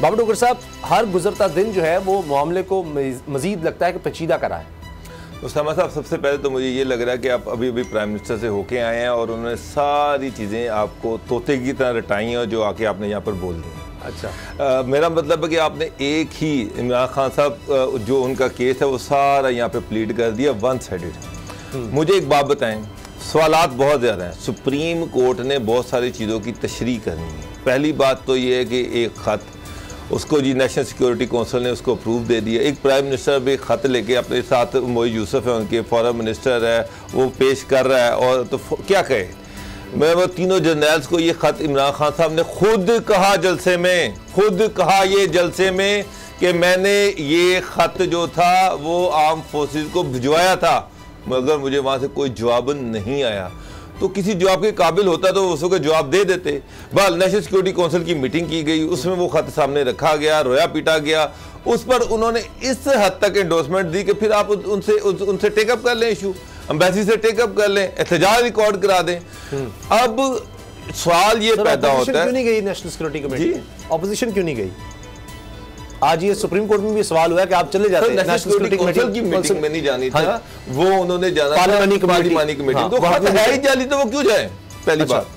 बाबर डोगर साहब, हर गुजरता दिन जो है वो मामले को मजीद लगता है कि पेचीदा करा है। उस्तामा साहब, सबसे पहले तो मुझे ये लग रहा है कि आप अभी अभी प्राइम मिनिस्टर से होके आए हैं और उन्होंने सारी चीज़ें आपको तोते की तरह रटाई हैं और जो आके आपने यहाँ पर बोल दी। अच्छा, मेरा मतलब है कि आपने एक ही इमरान खान साहब जो उनका केस है वो सारा यहाँ पे प्लीड कर दिया, वन साइडेड। मुझे एक बात बताएं, सवालात बहुत ज़्यादा हैं। सुप्रीम कोर्ट ने बहुत सारी चीज़ों की तशरीह करनी है। पहली बात तो ये है कि एक ख़त उसको जी नेशनल सिक्योरिटी काउंसिल ने उसको अप्रूव दे दिया। एक प्राइम मिनिस्टर भी ख़त लेके अपने साथ मोई यूसुफ है, उनके फॉरेन मिनिस्टर है, वो पेश कर रहा है और तो क्या कहे। मैं वो तीनों जर्नल्स को ये ख़त इमरान खान साहब ने खुद कहा जलसे में, खुद कहा ये जलसे में कि मैंने ये ख़त जो था वो आर्म फोर्सेस को भिजवाया था, मगर मुझे वहाँ से कोई जवाब नहीं आया। तो किसी जवाब के काबिल होता तो उसको जवाब दे देते। बल नेशनल सिक्योरिटी काउंसिल की मीटिंग की गई, उसमें वो खत सामने रखा गया, रोया पीटा गया, उस पर उन्होंने इस हद तक एंडोर्समेंट दी कि फिर आप उनसे टेकअप कर लें, इशू एम्बेसी से टेकअप कर लें, एहतजाज रिकॉर्ड करा दें। अब सवाल ये पैदा होता है, क्यों नहीं गई नेशनल सिक्योरिटी कमेटी? ऑपोजिशन क्यों नहीं गई? आज ये सुप्रीम कोर्ट में भी सवाल हुआ है कि आप चले जाते हैं नेशनल सिक्योरिटी काउंसिल की मीटिंग में नहीं जानी था, वो उन्होंने जाना पार्लियामानी कमेटी। तो खत है ही जाली, तो वो क्यों जाए? पहली बात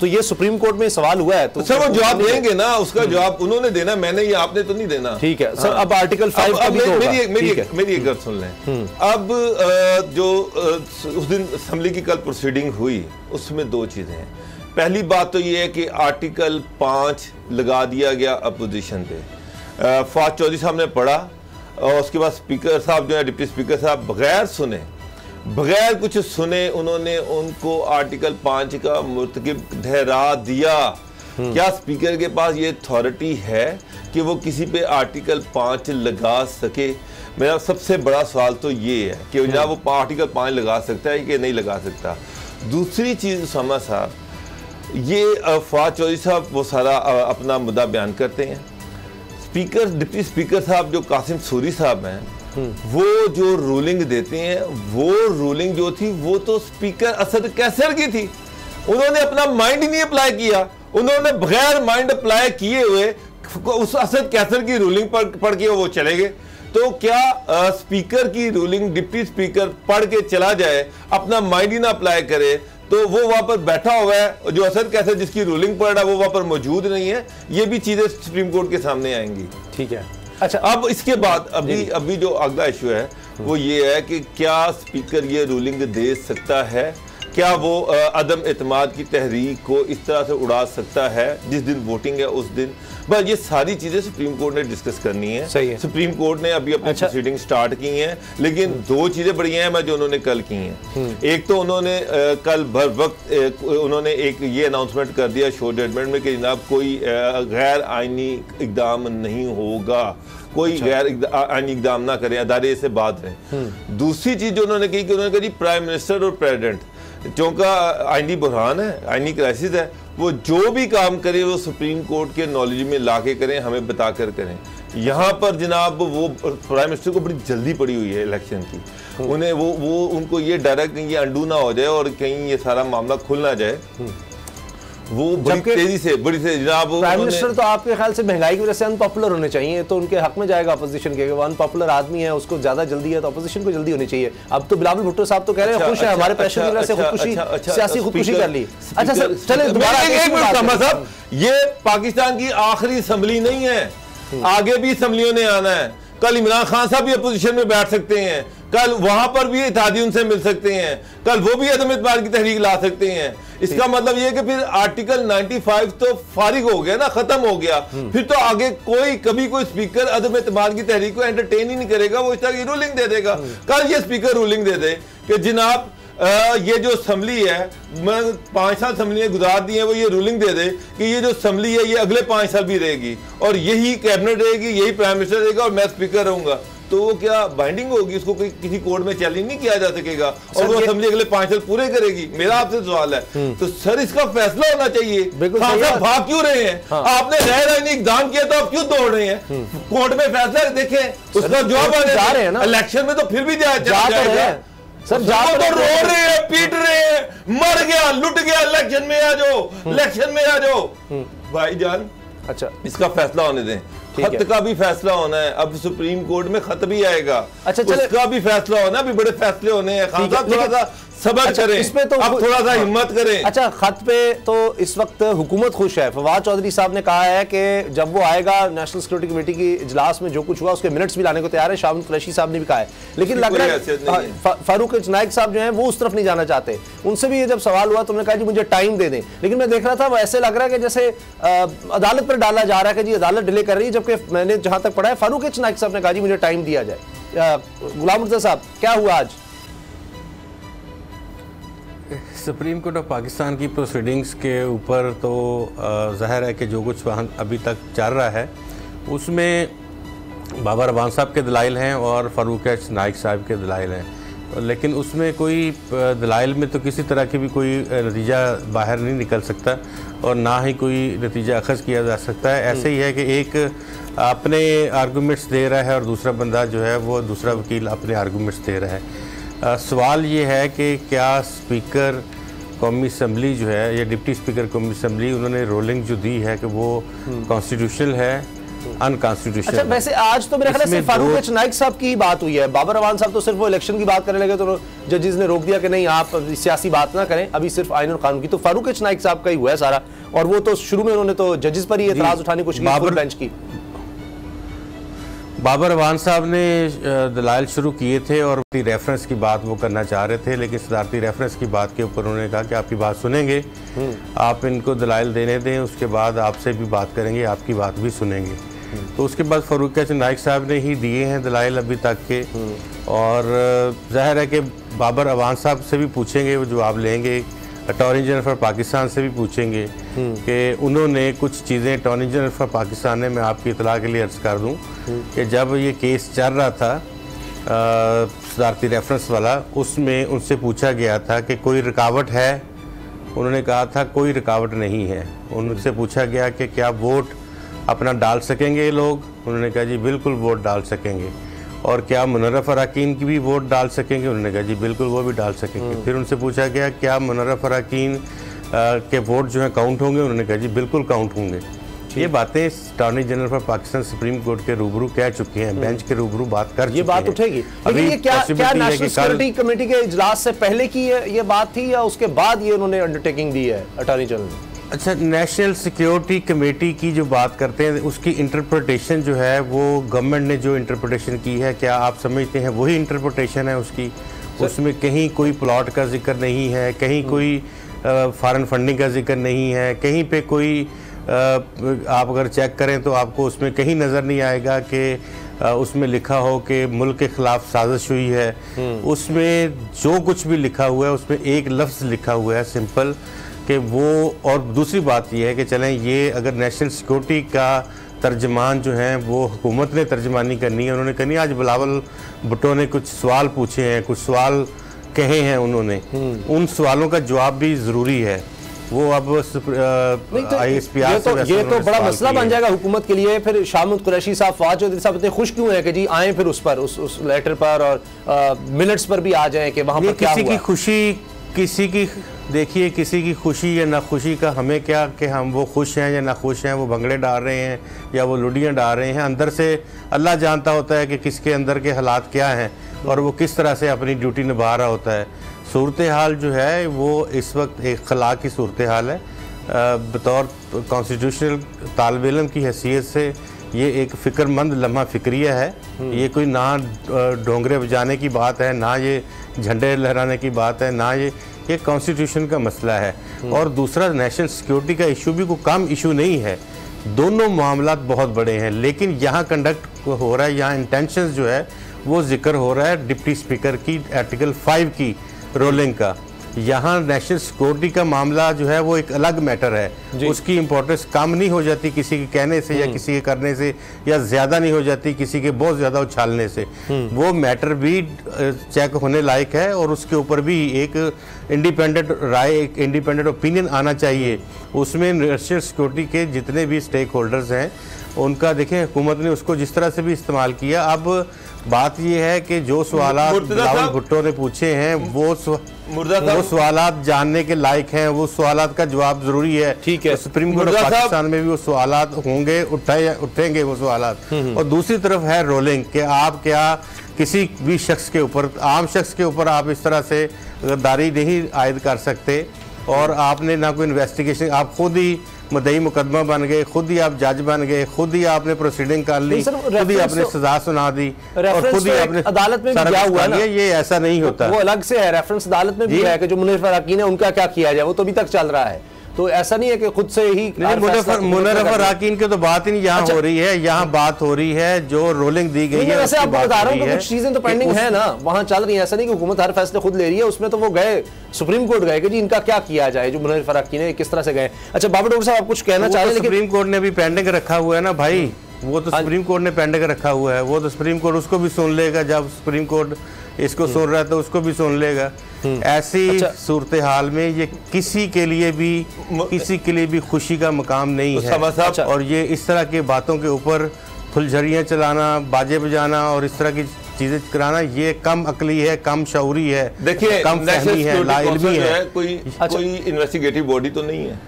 तो ये सुप्रीम कोर्ट में सवाल हुआ है, तो सर वो जवाब देंगे ना, उसका जवाब उन्होंने देना, मैंने ये आपने तो नहीं देना। ठीक है सर, अब आर्टिकल 5 का भी मेरी एक बात सुन लें। अब जो उस दिन असम्बली की कल प्रोसीडिंग हुई उसमें दो चीजें हैं। पहली बात तो ये है कि आर्टिकल 5 लगा दिया गया अपोजिशन पे। फवाद चौधरी साहब ने पढ़ा और उसके बाद स्पीकर साहब जो है, डिप्टी स्पीकर साहब, बगैर कुछ सुने उन्होंने उनको आर्टिकल 5 का मुर्तकिब ठहरा दिया। क्या स्पीकर के पास ये अथॉरिटी है कि वो किसी पे आर्टिकल 5 लगा सके? मेरा सबसे बड़ा सवाल तो ये है कि जनाब वो आर्टिकल 5 लगा सकता है कि नहीं लगा सकता। दूसरी चीज़ उसामा साहब, ये फवाद चौधरी साहब वो सारा अपना मुद्दा बयान करते हैं। स्पीकर डिप्टी स्पीकर साहब जो कासिम सूरी साहब हैं, वो जो रूलिंग देते हैं, वो रूलिंग जो थी वो तो स्पीकर असद कैसर की थी। उन्होंने अपना माइंड ही नहीं अप्लाई किया, उन्होंने बगैर माइंड अप्लाई किए हुए उस असद कैसर की रूलिंग पढ़ के वो चले गए। तो क्या स्पीकर की रूलिंग डिप्टी स्पीकर पढ़ के चला जाए, अपना माइंड ही ना अप्लाई करे, तो वो वहां पर बैठा हुआ है, जो असद कैसे जिसकी रूलिंग पढ़ रहा है वो वहां पर मौजूद नहीं है। ये भी चीजें सुप्रीम कोर्ट के सामने आएंगी। ठीक है। अच्छा, अब इसके बाद अभी जो अगला इशू है वो ये है कि क्या स्पीकर ये रूलिंग दे सकता है? क्या वो अदम एतमाद की तहरीक को इस तरह से उड़ा सकता है जिस दिन वोटिंग है उस दिन? बस ये सारी चीजें सुप्रीम कोर्ट ने डिस्कस करनी है। सही है। सुप्रीम कोर्ट ने अभी अपनी प्रोसीडिंग स्टार्ट की हैं, लेकिन दो चीजें बढ़िया हैं जो उन्होंने कल की हैं। एक तो उन्होंने कल भर वक्त उन्होंने एक ये अनाउंसमेंट कर दिया शो जजमेंट में कि जनाब कोई गैर आईनी इकदाम नहीं होगा, कोई गैर आईनी इकदाम ना करें, अदारे से बात है। दूसरी चीज जो उन्होंने की कि उन्होंने कहा जी प्राइम मिनिस्टर और प्रेसिडेंट चूँका आईनी बुरहान है, आईनी क्राइसिस है, वो जो भी काम करे वो सुप्रीम कोर्ट के नॉलेज में ला के करें, हमें बता कर करें। यहाँ पर जनाब वो प्राइम मिनिस्टर को बड़ी जल्दी पड़ी हुई है इलेक्शन की। उन्हें वो उनको ये डर है कि ये अंडू ना हो जाए और कहीं ये सारा मामला खुल ना जाए। वो बड़ी तेजी से जनाब प्राइम मिनिस्टर तो आपके ख्याल से महंगाई की वजह से अनपॉपुलर होने चाहिए, तो उनके हक में जाएगा अपोजिशन के। वो अनपॉपुलर आदमी है, उसको ज्यादा जल्दी है, तो अपोजिशन को जल्दी होनी चाहिए। अब तो बिलावल भुट्टो साहब तो कह रहे हैं खुश है, हमारे प्रेशर की वजह से खुदकुशी, सियासी खुदकुशी कर ली। अच्छा सर, चले दोबारा साहब, ये पाकिस्तान की आखिरी असेंबली नहीं है, आगे भी असेंबलियों ने आना है। कल इमरान खान साहब भी अपोजिशन में बैठ सकते हैं, कल वहां पर भी इत्तेहादी उनसे मिल सकते हैं, कल वो भी अदम इत्तेमाद की तहरीक ला सकते हैं। इसका मतलब ये कि फिर आर्टिकल 95 तो फारिग हो गया ना, खत्म हो गया। फिर तो आगे कभी कोई स्पीकर अदम इत्तेमाद की तहरीक को एंटरटेन ही नहीं करेगा, वो इस तरह की रूलिंग दे देगा। कल ये स्पीकर रूलिंग दे दे कि जनाब ये जो असम्बली है, मैं 5 साल असम्बली गुजार दी है, वो ये रूलिंग दे दे कि ये जो असम्बली है ये अगले 5 साल भी रहेगी और यही कैबिनेट रहेगी, यही प्राइम मिनिस्टर रहेगा और मैं स्पीकर रहूंगा। तो वो क्या बाइंडिंग होगी? उसको किसी कोर्ट में चैलेंज नहीं किया जा सकेगा और वो असेंबली अगले 5 साल पूरे करेगी। मेरा आपसे सवाल है, तो सर इसका फैसला होना चाहिए। खान साहब भाग क्यों रहे हैं? आपने गैर आईनी इक़दाम किया तो आप क्यों दौड़ रहे हैं? कोर्ट में फैसला देखें, उसका जवाब आ रहे हैं ना। इलेक्शन में तो फिर भी जाएगा सर, तो रो रहे हैं, पीट रहे हैं, मर गया, लुट गया, इलेक्शन में आ जाओ, इलेक्शन में आ जाओ। भाईजान अच्छा, इसका फैसला होने दें। खत का भी फैसला होना है, अब सुप्रीम कोर्ट में खत भी आएगा, अच्छा, उसका भी फैसला होना, अभी बड़े फैसले होने हैं। खान साहब थोड़ा सा सबर करें, इस पे तो अब थोड़ा सा हिम्मत करें। अच्छा, खत पे तो इस वक्त हुकूमत खुश है। फवाद चौधरी साहब ने कहा है कि जब वो आएगा नेशनल सिक्योरिटी कमेटी की इजलास में जो कुछ हुआ उसके मिनट्स भी लाने को तैयार है। शामिद कुरैशी साहब ने भी कहा है, लेकिन लग रहा है फारूक नाइक साहब जो है वो उस तरफ नहीं जाना चाहते। उनसे भी ये जब सवाल हुआ तो उन्होंने कहा जी मुझे टाइम दे दें, लेकिन मैं देख रहा था वो ऐसे लग रहा है कि जैसे अदालत पर डाला जा रहा है कि जी अदालत डिले कर रही है, जबकि मैंने जहां तक पढ़ा है फारूक नाइक साहब ने कहा जी मुझे टाइम दिया जाए। गुलाम मुर्तज़ा साहब, क्या हुआ आज? सुप्रीम कोर्ट ऑफ पाकिस्तान की प्रोसीडिंग्स के ऊपर तो ज़ाहिर है कि जो कुछ वहाँ अभी तक चल रहा है उसमें बाबर अवान साहब के दलाइल हैं और फारूक नाइक साहब के दलाइल हैं, लेकिन उसमें कोई दलाइल में तो किसी तरह की भी कोई नतीजा बाहर नहीं निकल सकता और ना ही कोई नतीजा अखज़ किया जा सकता है। ऐसे ही है कि एक अपने आर्गूमेंट्स दे रहा है और दूसरा बंदा जो है वो दूसरा वकील अपने आर्गूमेंट्स दे रहा है। सवाल ये है कि क्या स्पीकर कौमी असम्बली जो है या डिप्टी स्पीकर कौमी असम्बली उन्होंने रोलिंग जो दी है कि वो कॉन्स्टिट्यूशनल है अनकॉन्स्टिट्यूशनल। अच्छा, वैसे आज तो मेरे ख्याल से फारूक नाइक साहब की ही बात हुई है। बाबर अवान साहब तो सिर्फ वो इलेक्शन की बात करने लगे तो जजेस ने रोक दिया कि नहीं आप सियासी बात ना करें, अभी सिर्फ आईन और कानून की। तो फारूक नाइक साहब का ही हुआ है सारा, और वो तो शुरू में उन्होंने तो जजेस पर ही एतराज उठाने की कोशिश की बेंच की। बाबर अवान साहब ने दलाइल शुरू किए थे और रेफरेंस की बात वो करना चाह रहे थे, लेकिन सदारती रेफरेंस की बात के ऊपर उन्होंने कहा कि आपकी बात सुनेंगे, आप इनको दलाइल देने दें, उसके बाद आपसे भी बात करेंगे, आपकी बात भी सुनेंगे। तो उसके बाद फारूक नाइक साहब ने ही दिए हैं दलाइल अभी तक के, और जाहिर है कि बाबर अवान साहब से भी पूछेंगे, वो जवाब लेंगे। अटॉर्नी जनरल फॉर पाकिस्तान से भी पूछेंगे कि उन्होंने कुछ चीज़ें, अटॉर्नी जनरल फॉर पाकिस्तान ने, मैं आपकी इतला के लिए अर्ज़ कर दूं कि जब ये केस चल रहा था सदारती रेफरेंस वाला, उसमें उनसे पूछा गया था कि कोई रुकावट है, उन्होंने कहा था कोई रुकावट नहीं है। उनसे पूछा गया कि क्या वोट अपना डाल सकेंगे लोग, उन्होंने कहा जी बिल्कुल वोट डाल सकेंगे। और क्या मुनर्रफ अराकीन की भी वोट डाल सकेंगे, उन्होंने कहा जी बिल्कुल वो भी डाल सकेंगे। फिर उनसे पूछा गया क्या मुनर्रफ अराकीन के वोट जो है काउंट होंगे, उन्होंने कहा जी बिल्कुल काउंट होंगे। ये बातें attorney general for Pakistan supreme court के रूबरू कह चुके हैं, बेंच के रूबरू बात कर चुके हैं। ये बात उठेगी, लेकिन ये क्या नेशनल सिक्योरिटी कमेटी के इजलास से पहले की ये बात थी या उसके बाद ये उन्होंने अंडरटेकिंग दी है अटॉर्नी जनरल ने? अच्छा, नेशनल सिक्योरिटी कमेटी की जो बात करते हैं उसकी इंटरप्रिटेशन जो है वो गवर्नमेंट ने जो इंटरप्रिटेशन की है, क्या आप समझते हैं वही इंटरप्रिटेशन है उसकी? उसमें कहीं कोई प्लॉट का जिक्र नहीं है, कहीं कोई फॉरेन फंडिंग का जिक्र नहीं है, कहीं पे कोई आप अगर चेक करें तो आपको उसमें कहीं नज़र नहीं आएगा कि उसमें लिखा हो कि मुल्क के ख़िलाफ़ साजिश हुई है। उसमें जो कुछ भी लिखा हुआ है उसमें एक लफ्ज़ लिखा हुआ है सिंपल कि वो। और दूसरी बात यह है कि चलें ये अगर नेशनल सिक्योरिटी का तर्जमान जो है वो हुकूमत ने तर्जमानी करनी है, उन्होंने करनी है। आज बिलावल भुट्टो ने कुछ सवाल पूछे हैं, कुछ सवाल कहे हैं उन्होंने, उन सवालों का जवाब भी ज़रूरी है। वो अब ISPR ये तो बड़ा मसला बन जाएगा हुकूमत के लिए। फिर शामिद कुरैशी साहब, फवाद चौधरी साहब इतने खुश क्यों है कि जी आए फिर उस पर उस लेटर पर और मिनट्स पर भी आ जाएं कि वहाँ पर क्या हुआ? किसी की खुशी, किसी की देखिए किसी की खुशी या नाखुशी का हमें क्या कि हम वो खुश हैं या नाखुश हैं, वो भंगड़े डाल रहे हैं या वो लुडियाँ डाल रहे हैं, अंदर से अल्लाह जानता होता है कि किसके अंदर के हालात क्या हैं और वो किस तरह से अपनी ड्यूटी निभा रहा होता है। सूरत हाल जो है वो इस वक्त एक खला की सूरत हाल है। बतौर कॉन्स्टिट्यूशनल तालिब इल्म की हैसियत से ये एक फ़िक्रमंद लम्हा फ़िक्रिया है। ये कोई ना डोंगरे बजाने की बात है, ना ये झंडे लहराने की बात है, ना ये कॉन्स्टिट्यूशन का मसला है। और दूसरा, नेशनल सिक्योरिटी का इशू भी कोई कम इशू नहीं है, दोनों मामलात बहुत बड़े हैं। लेकिन यहाँ कंडक्ट हो रहा है, यहाँ इंटेंशंस जो है वो जिक्र हो रहा है डिप्टी स्पीकर की आर्टिकल 5 की रोलिंग का। यहाँ नेशनल सिक्योरिटी का मामला जो है वो एक अलग मैटर है, उसकी इंपॉर्टेंस कम नहीं हो जाती किसी के कहने से या किसी के करने से, या ज़्यादा नहीं हो जाती किसी के बहुत ज़्यादा उछालने से। वो मैटर भी चेक होने लायक है और उसके ऊपर भी एक इंडिपेंडेंट राय, एक इंडिपेंडेंट ओपिनियन आना चाहिए। उसमें नेशनल सिक्योरिटी के जितने भी स्टेक होल्डर्स हैं उनका देखें हुकूमत ने उसको जिस तरह से भी इस्तेमाल किया। अब बात यह है कि जो सवालात बिलावल भुट्टो ने पूछे हैं वो सवालात जानने के लायक हैं, वो सवालात का जवाब जरूरी है। ठीक है, तो सुप्रीम कोर्ट ऑफ पाकिस्तान में भी वो सवालात होंगे, उठेंगे वो सवालात। और दूसरी तरफ है रोलिंग कि आप क्या किसी भी शख्स के ऊपर, आम शख्स के ऊपर आप इस तरह से गद्दारी नहीं आयद कर सकते। और आपने ना कोई इन्वेस्टिगेशन, आप खुद ही मुद्दई मुकदमा बन गए, खुद ही आप जज बन गए, खुद ही आपने प्रोसीडिंग कर ली, खुद ही आपने सजा सुना दी और खुद ही आपने अदालत में भी क्या हुआ ना, ये ऐसा नहीं होता। वो अलग से है, रेफरेंस अदालत में भी है कि जो मुनव्वर अराकीन है उनका क्या किया जाए, वो तो अभी तक चल रहा है। तो ऐसा नहीं है कि खुद से ही मुनव्वर अराकीन की तो बात ही नहीं यहाँ हो रही है, यहाँ बात हो रही है जो रोलिंग दी गई है। वैसे आपको बता रहा हूँ कि कुछ चीजें तो पेंडिंग है ना, वहाँ चल रही है। ऐसा नहीं कि हुकूमत हर फैसले खुद ले रही है, उसमें तो वो गए सुप्रीम कोर्ट गए कि जी इनका क्या किया जाए, जो मुनव्वर अराकीन है किस तरह से गए। अच्छा बाबर डॉक्टर साहब आप कुछ कहना चाह रहे हैं? सुप्रीम कोर्ट ने भी पेंडिंग रखा हुआ है ना भाई, वो तो सुप्रीम कोर्ट ने पेंडिंग रखा हुआ है, वो तो सुप्रीम कोर्ट उसको भी सुन लेगा, जब सुप्रीम कोर्ट इसको सुन रहा है तो उसको भी सुन लेगा। ऐसी सूरत हाल में ये किसी के लिए भी खुशी का मकाम नहीं है। और ये इस तरह के बातों के ऊपर फुलझड़ियाँ चलाना, बाजे बजाना और इस तरह की चीजें कराना, ये कम अकली है, कम शऊरी है, देखिए कम फहमी है, लाइल्मी है। कोई इन्वेस्टिगेटिव बॉडी तो नहीं है,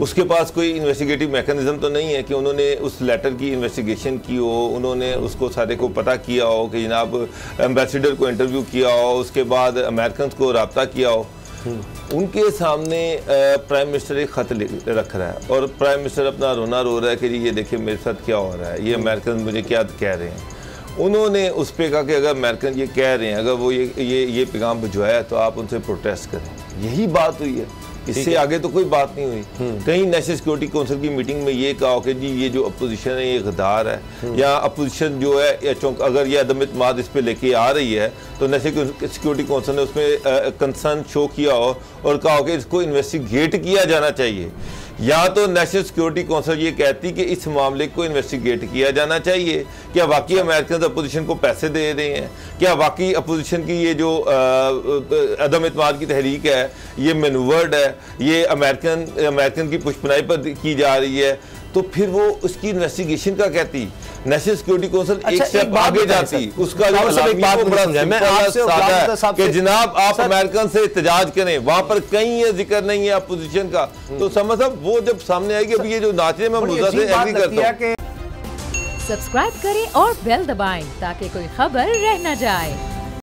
उसके पास कोई इन्वेस्टिगेटिव मैकेनिज्म तो नहीं है कि उन्होंने उस लेटर की इन्वेस्टिगेशन की हो, उन्होंने उसको सारे को पता किया हो कि जनाब एम्बेसडर को इंटरव्यू किया हो, उसके बाद अमेरिकन को रब्ता किया हो। उनके सामने प्राइम मिनिस्टर एक ख़त रख रहा है और प्राइम मिनिस्टर अपना रोना रो रहा है कि ये देखिए मेरे साथ क्या हो रहा है, ये अमेरिकन मुझे क्या कह रहे हैं। उन्होंने उस पर कहा कि अगर अमेरिकन ये कह रहे हैं, अगर वो ये पैगाम भिजवाया तो आप उनसे प्रोटेस्ट करें। यही बात हुई है, इससे आगे तो कोई बात नहीं हुई। कहीं नेशनल सिक्योरिटी काउंसिल की मीटिंग में ये कहा कि जी ये जो अपोजिशन है ये गद्दार है, या अपोजिशन जो है अगर ये अदम इत्मीनान इस पर लेके आ रही है तो नेशनल सिक्योरिटी काउंसिल ने उसमें कंसर्न शो किया हो और कहा हो कि इसको इन्वेस्टिगेट किया जाना चाहिए। या तो नेशनल सिक्योरिटी काउंसिल ये कहती कि इस मामले को इन्वेस्टिगेट किया जाना चाहिए, क्या वाकई अमेरिकन अपोजिशन को पैसे दे रहे हैं, क्या वाकई अपोजिशन की ये जो अदम इत्मीनान की तहरीक है ये मैनूवर्ड है, ये अमेरिकन की पुष्पनाई पर की जा रही है, तो फिर वो उसकी इन्वेस्टिगेशन का कहती। नेशनल सिक्योरिटी काउंसिल एक स्टेप आगे जाती, उसका जो कि जनाब आप अमेरिकन से एहतजाज करें, वहां पर कहीं ये जिक्र नहीं है अपोजिशन का। तो समझ साहब वो जब सामने आएगी, अभी ये जो नाचे में मुद्दा से एग्री करता हूं। सब्सक्राइब करें और बेल दबाएं ताकि कोई खबर रह न जाए।